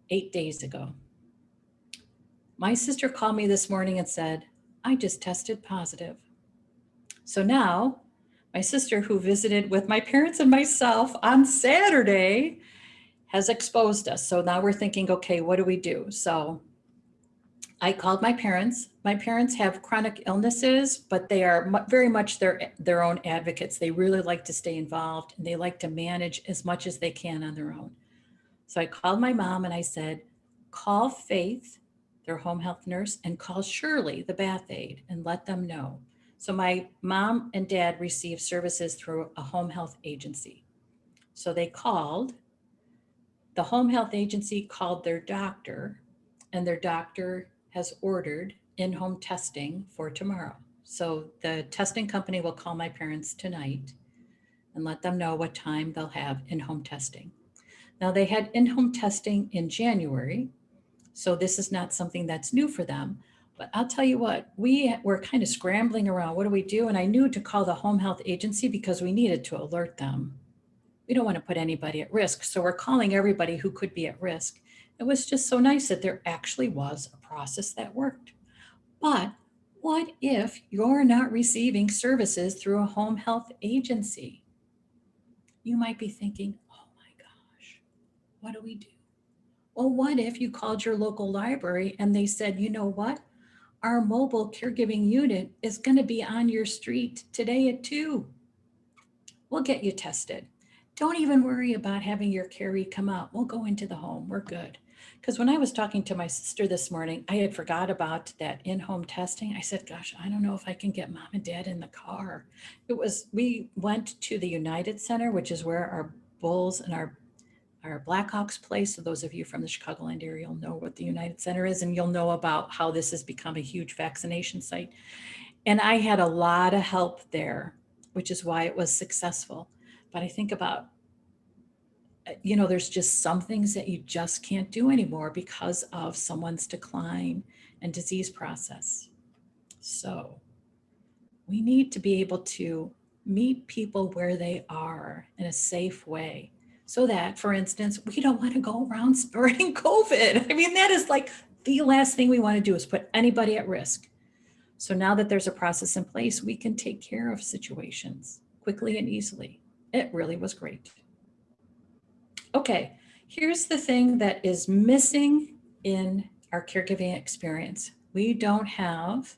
8 days ago. My sister called me this morning and said, I just tested positive. So now my sister, who visited with my parents and myself on Saturday, has exposed us. So now we're thinking, okay, what do we do? So I called my parents. My parents have chronic illnesses, but they are very much their own advocates. They really like to stay involved and they like to manage as much as they can on their own. So I called my mom and I said, call Faith, their home health nurse, and call Shirley, the bath aide, and let them know. So my mom and dad received services through a home health agency. So they called. The home health agency called their doctor, and their doctor has ordered in-home testing for tomorrow. So the testing company will call my parents tonight and let them know what time they'll have in-home testing. Now, they had in-home testing in January, so this is not something that's new for them. But I'll tell you what, we were kind of scrambling around. What do we do? And I knew to call the home health agency because we needed to alert them. We don't want to put anybody at risk. So we're calling everybody who could be at risk. It was just so nice that there actually was a process that worked. But what if you're not receiving services through a home health agency? You might be thinking, oh my gosh, what do we do? Well, what if you called your local library and they said, you know what? Our mobile caregiving unit is going to be on your street today at 2. We'll get you tested. Don't even worry about having your caree come out. We'll go into the home. We're good. Because when I was talking to my sister this morning, I had forgot about that in-home testing. I said, gosh, I don't know if I can get mom and dad in the car. We went to the United Center, which is where our Bulls and our Blackhawks play. So those of you from the Chicagoland area will know what the United Center is, and you'll know about how this has become a huge vaccination site. And I had a lot of help there, which is why it was successful. But I think about, there's just some things that you just can't do anymore because of someone's decline and disease process. So we need to be able to meet people where they are in a safe way. So that, for instance, we don't want to go around spreading COVID. I mean, that is like the last thing we want to do is put anybody at risk. So now that there's a process in place, we can take care of situations quickly and easily. It really was great. Okay, here's the thing that is missing in our caregiving experience. We don't have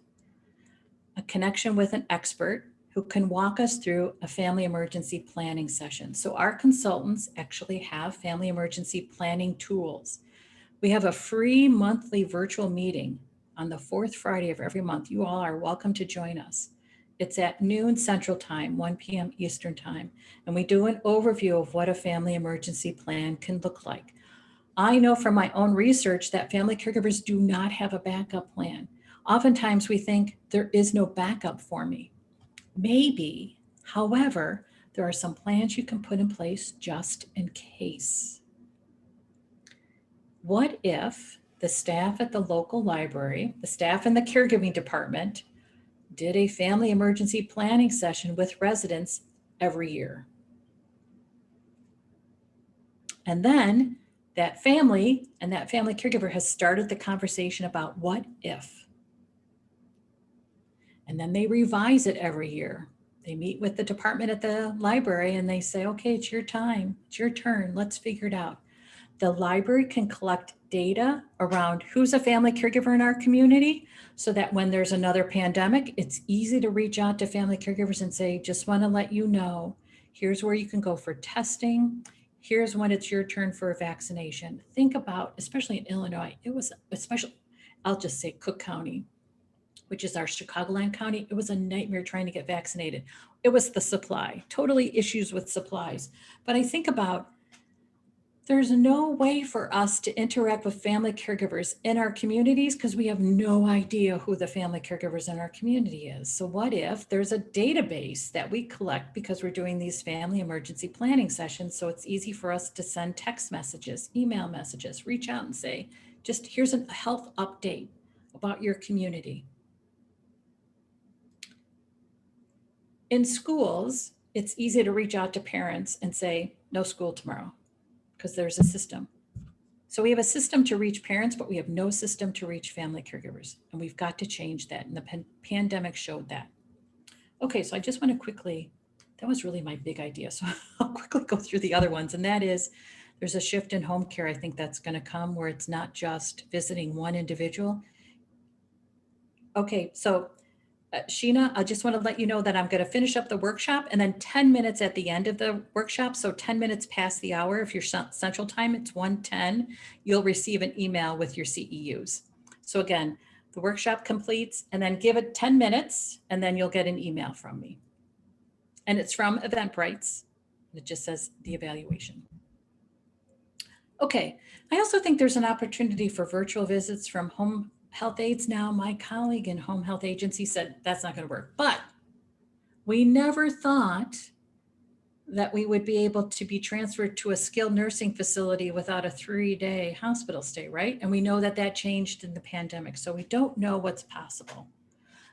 a connection with an expert who can walk us through a family emergency planning session. So our consultants actually have family emergency planning tools. We have a free monthly virtual meeting on the 4th Friday of every month. You all are welcome to join us. It's at noon Central Time, 1 p.m. Eastern Time, and we do an overview of what a family emergency plan can look like. I know from my own research that family caregivers do not have a backup plan. Oftentimes we think there is no backup for me. Maybe, however, there are some plans you can put in place just in case. What if the staff at the local library, the staff in the caregiving department, did a family emergency planning session with residents every year? And then that family and that family caregiver has started the conversation about what if. And then they revise it every year. They meet with the department at the library and they say, okay, it's your time, it's your turn, let's figure it out. The library can collect data around who's a family caregiver in our community so that when there's another pandemic, it's easy to reach out to family caregivers and say, just want to let you know, here's where you can go for testing. Here's when it's your turn for a vaccination. Think about, especially in Illinois, it was especially, I'll just say Cook County, which is our Chicagoland county. It was a nightmare trying to get vaccinated. It was the supply, totally issues with supplies. But I think about, there's no way for us to interact with family caregivers in our communities because we have no idea who the family caregivers in our community is. So what if there's a database that we collect because we're doing these family emergency planning sessions, so it's easy for us to send text messages, email messages, reach out and say, just here's a health update about your community. In schools, it's easy to reach out to parents and say, no school tomorrow, because there's a system. So we have a system to reach parents, but we have no system to reach family caregivers. And we've got to change that. And the pandemic showed that. Okay, so I just want to quickly, that was really my big idea. So I'll quickly go through the other ones. And that is, there's a shift in home care. I think that's going to come where it's not just visiting one individual. Okay, so Sheena, I just want to let you know that I'm going to finish up the workshop and then 10 minutes at the end of the workshop. So 10 minutes past the hour, if you're Central Time, it's 1:10, you'll receive an email with your CEUs. So again, the workshop completes and then give it 10 minutes and then you'll get an email from me. And it's from Eventbrite. It just says the evaluation. Okay, I also think there's an opportunity for virtual visits from home health aides. Now, my colleague in home health agency said that's not going to work, but we never thought that we would be able to be transferred to a skilled nursing facility without a 3-day hospital stay, right? And we know that that changed in the pandemic. So we don't know what's possible.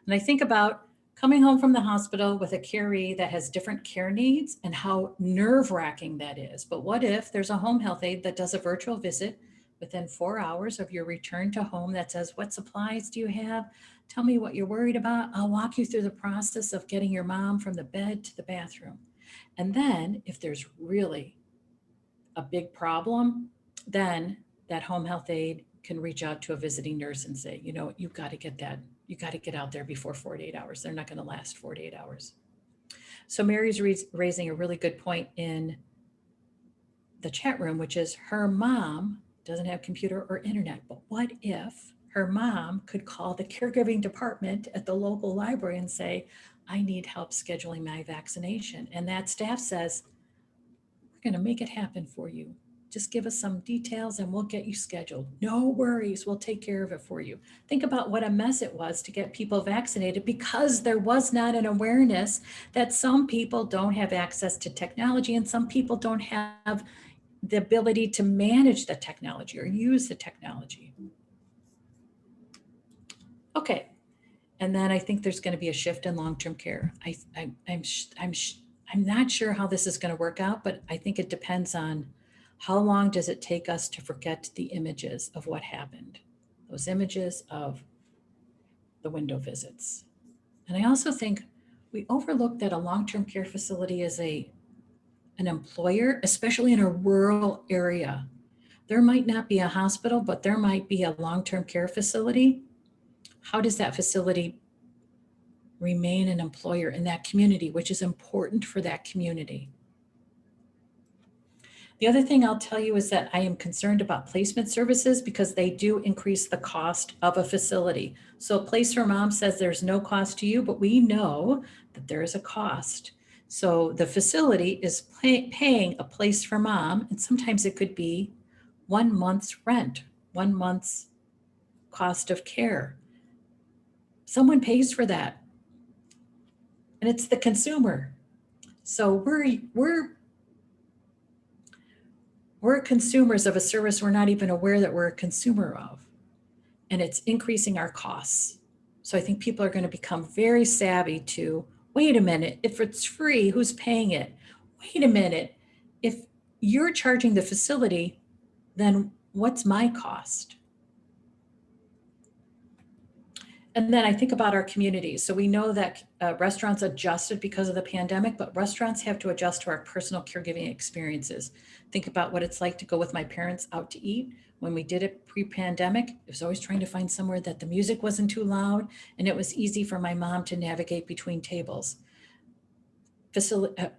And I think about coming home from the hospital with a caree that has different care needs and how nerve-wracking that is. But what if there's a home health aide that does a virtual visit within 4 hours of your return to home that says, what supplies do you have? Tell me what you're worried about. I'll walk you through the process of getting your mom from the bed to the bathroom. And then if there's really a big problem, then that home health aide can reach out to a visiting nurse and say, you know, you've got to get that, you got to get out there before 48 hours. They're not going to last 48 hours. So Mary's raising a really good point in the chat room, which is her mom doesn't have computer or internet. But what if her mom could call the caregiving department at the local library and say, I need help scheduling my vaccination. And that staff says, we're going to make it happen for you. Just give us some details and we'll get you scheduled. No worries, we'll take care of it for you. Think about what a mess it was to get people vaccinated because there was not an awareness that some people don't have access to technology and some people don't have the ability to manage the technology or use the technology. Okay, and then I think there's going to be a shift in long-term care. I'm not sure how this is going to work out, but I think it depends on how long does it take us to forget the images of what happened, those images of the window visits. And I also think we overlook that a long-term care facility is an employer, especially in a rural area. There might not be a hospital, but there might be a long-term care facility. How does that facility remain an employer in that community, which is important for that community? The other thing I'll tell you is that I am concerned about placement services because they do increase the cost of a facility. So Place for Mom says there's no cost to you, but we know that there is a cost. So the facility is paying a Place for Mom, and sometimes it could be 1 month's rent, 1 month's cost of care. Someone pays for that, and it's the consumer. So we're consumers of a service we're not even aware that we're a consumer of, and it's increasing our costs. So I think people are going to become very savvy to, wait a minute, if it's free, who's paying it? Wait a minute, if you're charging the facility, then what's my cost? And then I think about our communities. So we know that restaurants adjusted because of the pandemic, but restaurants have to adjust to our personal caregiving experiences. Think about what it's like to go with my parents out to eat. When we did it pre-pandemic, it was always trying to find somewhere that the music wasn't too loud and it was easy for my mom to navigate between tables.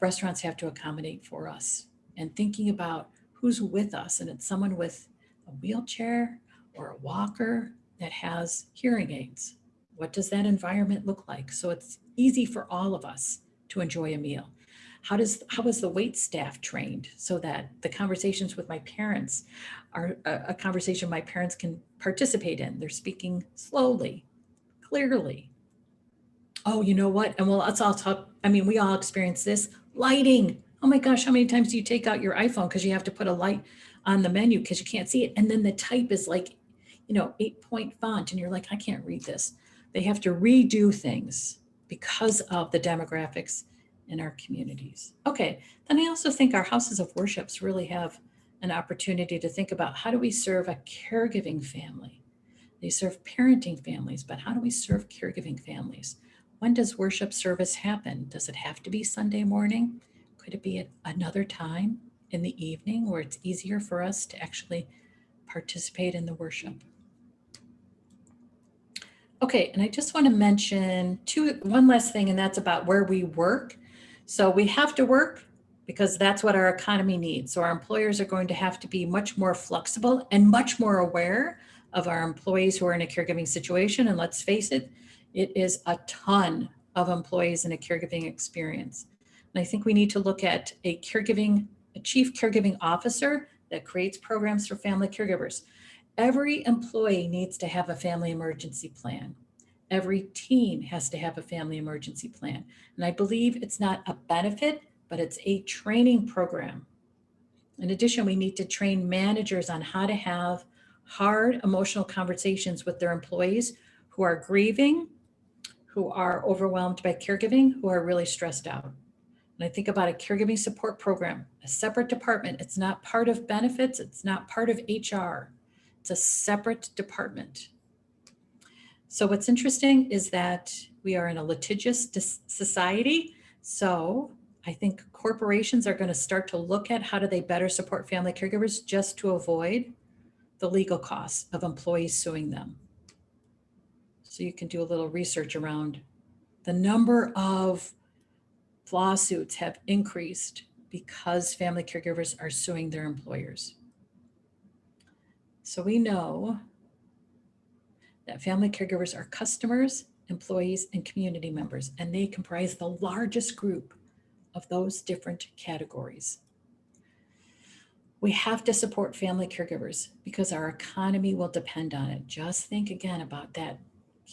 Restaurants have to accommodate for us. And thinking about who's with us, and it's someone with a wheelchair or a walker that has hearing aids. What does that environment look like? So it's easy for all of us to enjoy a meal. How is the wait staff trained so that the conversations with my parents are a conversation my parents can participate in? They're speaking slowly, clearly. Oh, you know what? And well, let's all talk. I mean, we all experience this. Lighting. Oh my gosh, how many times do you take out your iPhone because you have to put a light on the menu because you can't see it? And then the type is like, 8-point font, and you're like, I can't read this. They have to redo things because of the demographics in our communities. Okay, then I also think our houses of worships really have an opportunity to think about how do we serve a caregiving family? They serve parenting families, but how do we serve caregiving families? When does worship service happen? Does it have to be Sunday morning? Could it be at another time in the evening where it's easier for us to actually participate in the worship? Okay, and I just want to mention one last thing, and that's about where we work. So we have to work because that's what our economy needs. So our employers are going to have to be much more flexible and much more aware of our employees who are in a caregiving situation. And let's face it, it is a ton of employees in a caregiving experience. And I think we need to look at a chief caregiving officer that creates programs for family caregivers. Every employee needs to have a family emergency plan. Every team has to have a family emergency plan. And I believe it's not a benefit, but it's a training program. In addition, we need to train managers on how to have hard emotional conversations with their employees who are grieving, who are overwhelmed by caregiving, who are really stressed out. And I think about a caregiving support program, a separate department. It's not part of benefits. It's not part of HR. It's a separate department. So what's interesting is that we are in a litigious society. So I think corporations are going to start to look at how do they better support family caregivers just to avoid the legal costs of employees suing them. So you can do a little research around the number of lawsuits have increased because family caregivers are suing their employers. So we know that family caregivers are customers, employees, and community members, and they comprise the largest group of those different categories. We have to support family caregivers because our economy will depend on it. Just think again about that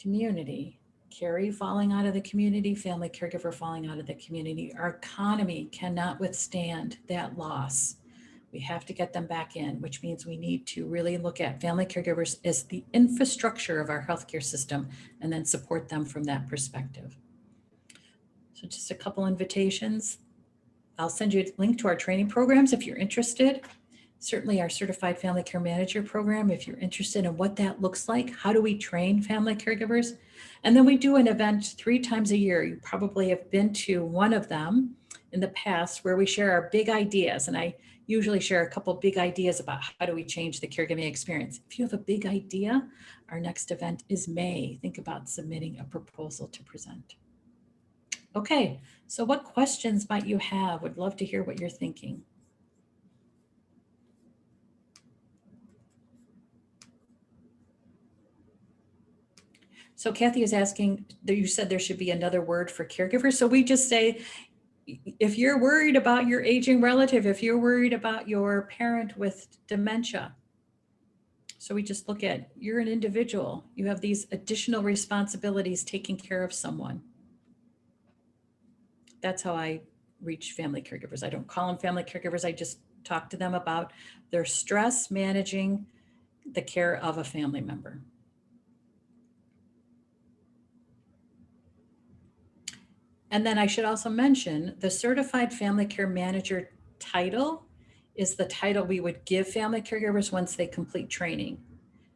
community. Carrie falling out of the community, family caregiver falling out of the community. Our economy cannot withstand that loss. We have to get them back in, which means we need to really look at family caregivers as the infrastructure of our healthcare system and then support them from that perspective. So just a couple invitations. I'll send you a link to our training programs if you're interested. Certainly our Certified Family Care Manager program, if you're interested in what that looks like. How do we train family caregivers? And then we do an event 3 times a year. You probably have been to one of them in the past where we share our big ideas. And I usually share a couple big ideas about how do we change the caregiving experience. If you have a big idea, our next event is May. Think about submitting a proposal to present. Okay, so what questions might you have? Would love to hear what you're thinking. So Kathy is asking that you said there should be another word for caregiver. So we just say, if you're worried about your aging relative, if you're worried about your parent with dementia, so we just look at, you're an individual, you have these additional responsibilities taking care of someone. That's how I reach family caregivers. I don't call them family caregivers. I just talk to them about their stress managing the care of a family member. And then I should also mention the Certified Family Care Manager title is the title we would give family caregivers once they complete training.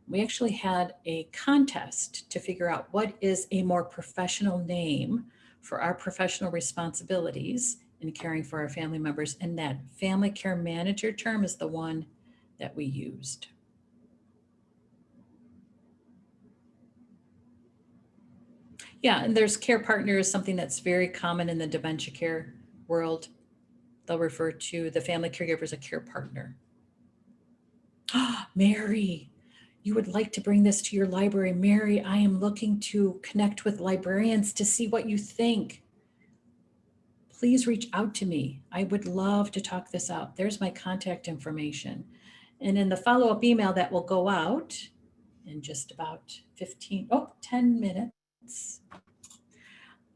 We actually had a contest to figure out what is a more professional name for our professional responsibilities in caring for our family members. And that family care manager term is the one that we used. Yeah, and there's care partner is something that's very common in the dementia care world. They'll refer to the family caregiver as a care partner. Mary, you would like to bring this to your library. Mary, I am looking to connect with librarians to see what you think. Please reach out to me. I would love to talk this out. There's my contact information. And in the follow-up email that will go out in just about 10 minutes,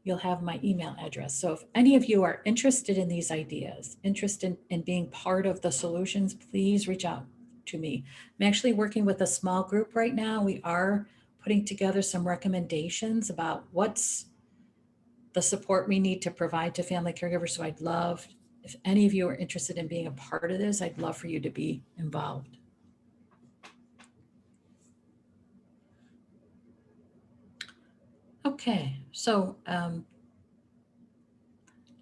you'll have my email address. So if any of you are interested in these ideas, interested in being part of the solutions, please reach out to me. I'm actually working with a small group right now. We are putting together some recommendations about what's the support we need to provide to family caregivers. So I'd love, if any of you are interested in being a part of this, I'd love for you to be involved. Okay, so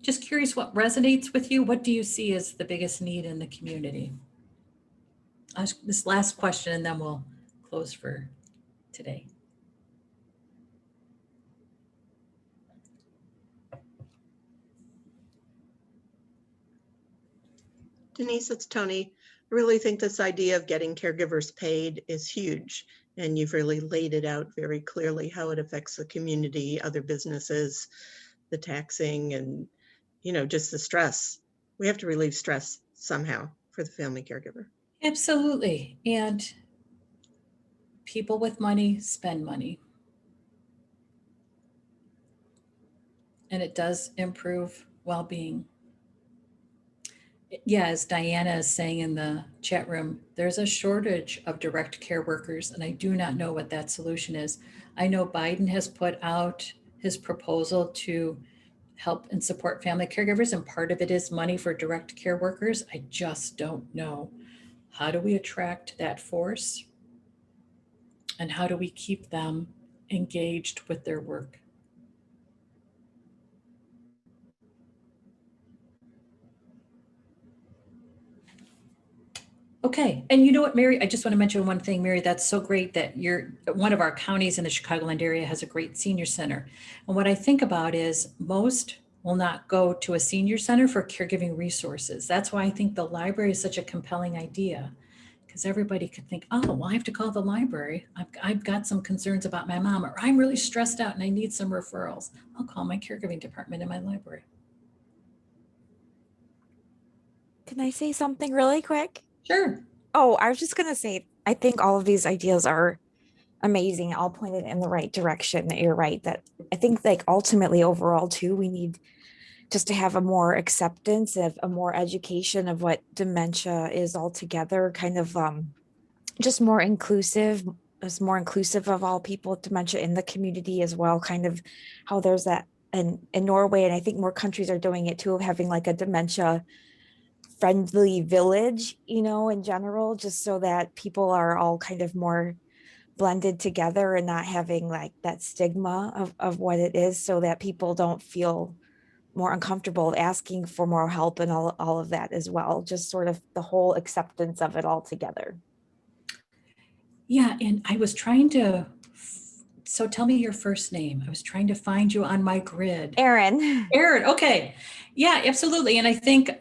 just curious what resonates with you. What do you see as the biggest need in the community? Ask this last question and then we'll close for today. Denise, it's Tony. I really think this idea of getting caregivers paid is huge. And you've really laid it out very clearly how it affects the community, other businesses, the taxing, and, you know, just the stress. We have to relieve stress somehow for the family caregiver. Absolutely. And people with money spend money. And it does improve well-being. Yeah, as Diana is saying in the chat room, there's a shortage of direct care workers, and I do not know what that solution is. I know Biden has put out his proposal to help and support family caregivers, and part of it is money for direct care workers. I just don't know. How do we attract that force? And how do we keep them engaged with their work? Okay, and you know what, Mary, I just want to mention one thing, Mary, that's so great that one of our counties in the Chicagoland area has a great senior center. And what I think about is most will not go to a senior center for caregiving resources. That's why I think the library is such a compelling idea, because everybody could think, oh, well, I have to call the library. I've got some concerns about my mom, or I'm really stressed out and I need some referrals. I'll call my caregiving department in my library. Can I say something really quick? Sure. Oh, I was just going to say, I think all of these ideas are amazing, all pointed in the right direction. You're right that I think like ultimately overall too, we need just to have a more acceptance of a more education of what dementia is altogether, kind of just more inclusive, is more inclusive of all people with dementia in the community as well, kind of how there's that in Norway, and I think more countries are doing it too, of having like a dementia friendly village, in general, just so that people are all kind of more blended together and not having like that stigma of what it is, so that people don't feel more uncomfortable asking for more help and all of that as well. Just sort of the whole acceptance of it all together. Yeah, and I was trying to, so tell me your first name. I was trying to find you on my grid. Erin. Aaron, okay. Yeah, absolutely. And I think,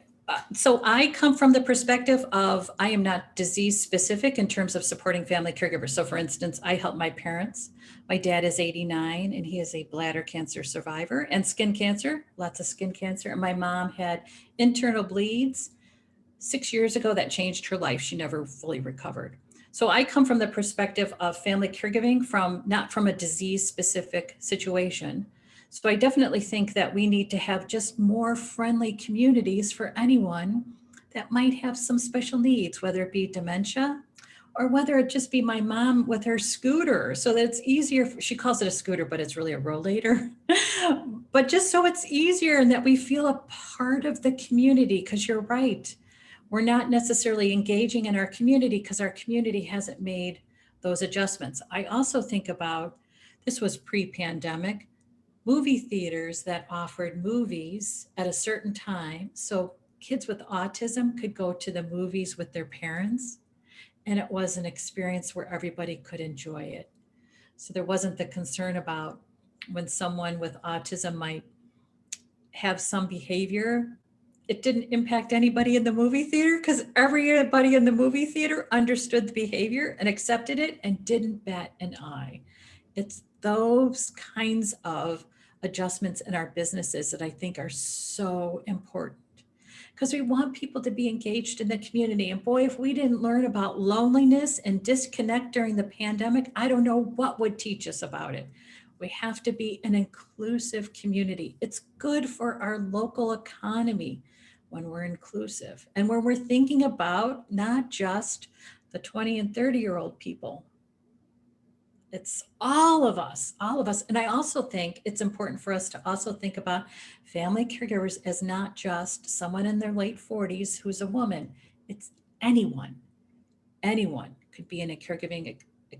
so I come from the perspective of I am not disease specific in terms of supporting family caregivers. So for instance, I help my parents. My dad is 89 and he is a bladder cancer survivor and skin cancer, lots of skin cancer. And my mom had internal bleeds 6 years ago that changed her life. She never fully recovered. So I come from the perspective of family caregiving not from a disease specific situation. So I definitely think that we need to have just more friendly communities for anyone that might have some special needs, whether it be dementia or whether it just be my mom with her scooter, so that it's easier. She calls it a scooter, but it's really a rollator. But just so it's easier and that we feel a part of the community, because you're right. We're not necessarily engaging in our community because our community hasn't made those adjustments. I also think about, this was pre-pandemic, movie theaters that offered movies at a certain time. So kids with autism could go to the movies with their parents, and it was an experience where everybody could enjoy it. So there wasn't the concern about when someone with autism might have some behavior, it didn't impact anybody in the movie theater because everybody in the movie theater understood the behavior and accepted it and didn't bat an eye. It's those kinds of adjustments in our businesses that I think are so important, because we want people to be engaged in the community. And boy, if we didn't learn about loneliness and disconnect during the pandemic, I don't know what would teach us about it. We have to be an inclusive community. It's good for our local economy when we're inclusive and when we're thinking about not just the 20 and 30-year-old people. It's all of us, all of us. And I also think it's important for us to also think about family caregivers as not just someone in their late 40s who's a woman. It's anyone. Anyone could be in a caregiving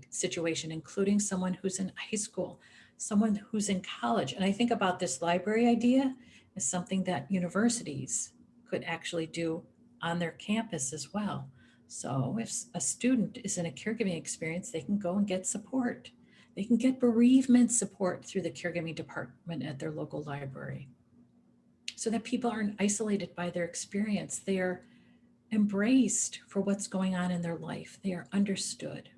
situation, including someone who's in high school, someone who's in college. And I think about this library idea as something that universities could actually do on their campus as well. So if a student is in a caregiving experience, they can go and get support. They can get bereavement support through the caregiving department at their local library, so that people aren't isolated by their experience. They are embraced for what's going on in their life. They are understood.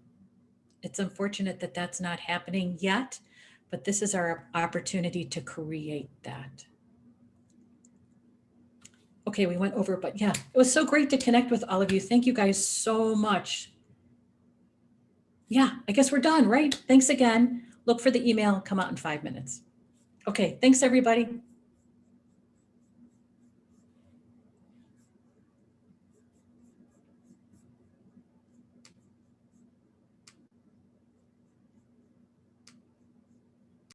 It's unfortunate that that's not happening yet, but this is our opportunity to create that. Okay, we went over, but yeah, it was so great to connect with all of you. Thank you guys so much. Yeah, I guess we're done, right? Thanks again. Look for the email, come out in 5 minutes. Okay, thanks everybody.